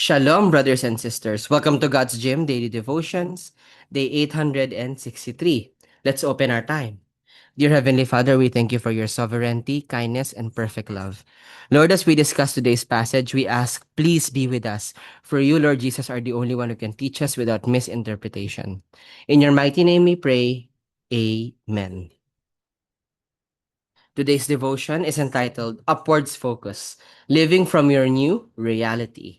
Shalom, brothers and sisters. Welcome to God's Gym Daily Devotions, day 863. Let's open our time. Dear Heavenly Father, we thank you for your sovereignty, kindness, and perfect love. Lord, as we discuss today's passage, we ask, please be with us. For you, Lord Jesus, are the only one who can teach us without misinterpretation. In your mighty name we pray. Amen. Today's devotion is entitled Upwards Focus, Living from Your New Reality.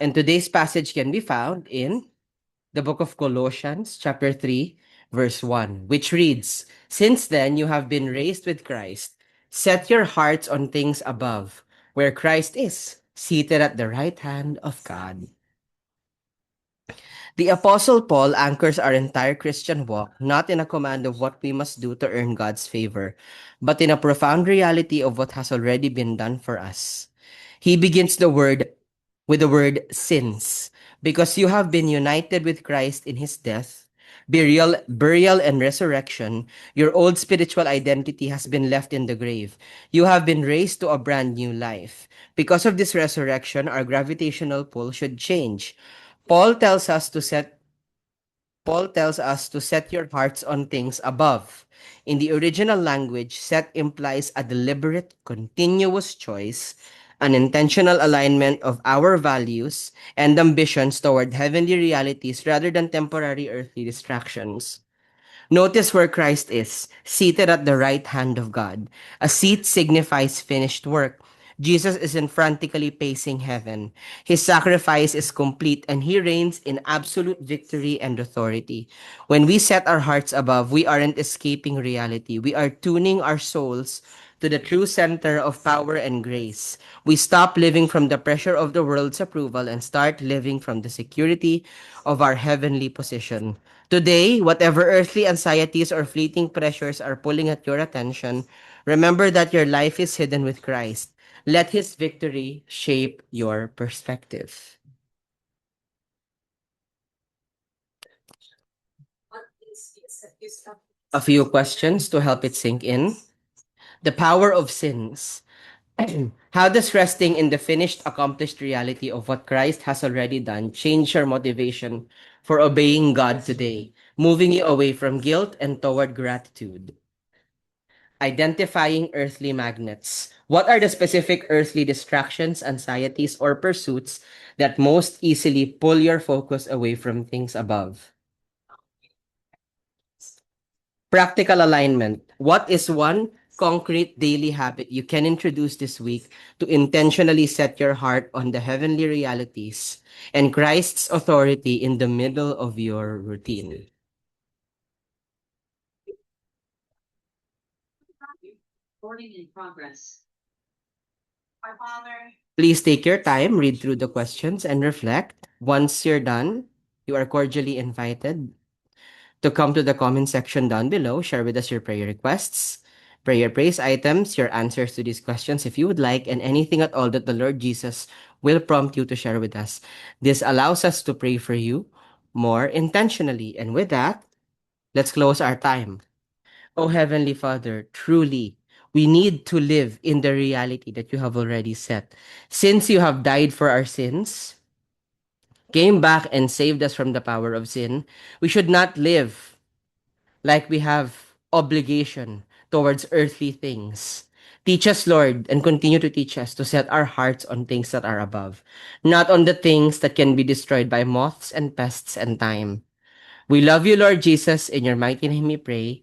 And today's passage can be found in the book of Colossians, chapter 3, verse 1, which reads, Since then you have been raised with Christ, set your hearts on things above, where Christ is, seated at the right hand of God. The Apostle Paul anchors our entire Christian walk not in a command of what we must do to earn God's favor, but in a profound reality of what has already been done for us. He begins with the word sins, because you have been united with Christ in his death, burial, and resurrection. Your old spiritual identity has been left in the grave. You have been raised to a brand new life. Because of this resurrection, our gravitational pull should change. Paul tells us to set Paul tells us to set your hearts on things above. In the original language, set implies a deliberate, continuous choice, an intentional alignment of our values and ambitions toward heavenly realities rather than temporary earthly distractions. Notice where Christ is, seated at the right hand of God. A seat signifies finished work. Jesus isn't frantically pacing heaven. His sacrifice is complete and he reigns in absolute victory and authority. When we set our hearts above, we aren't escaping reality. We are tuning our souls to the true center of power and grace. We stop living from the pressure of the world's approval and start living from the security of our heavenly position. Today, whatever earthly anxieties or fleeting pressures are pulling at your attention, remember that your life is hidden with Christ. Let his victory shape your perspective. A few questions to help it sink in. The power of sins. How does resting in the finished, accomplished reality of what Christ has already done change your motivation for obeying God today, moving you away from guilt and toward gratitude? Identifying earthly magnets. What are the specific earthly distractions, anxieties, or pursuits that most easily pull your focus away from things above? Practical alignment. What is one concrete daily habit you can introduce this week to intentionally set your heart on the heavenly realities and Christ's authority in the middle of your routine? Recording in progress. Please take your time, read through the questions, and reflect. Once you're done, you are cordially invited to come to the comment section down below. Share with us your prayer requests, prayer praise items, your answers to these questions if you would like, and anything at all that the Lord Jesus will prompt you to share with us. This allows us to pray for you more intentionally. And with that, let's close our time. Oh Heavenly Father, truly, we need to live in the reality that you have already set. Since you have died for our sins, came back and saved us from the power of sin, we should not live like we have obligation towards earthly things. Teach us, Lord, and continue to teach us to set our hearts on things that are above, not on the things that can be destroyed by moths and pests and time. We love you, Lord Jesus. In your mighty name we pray.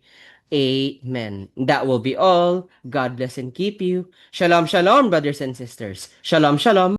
Amen. That will be all. God bless and keep you. Shalom, shalom, brothers and sisters. Shalom, shalom.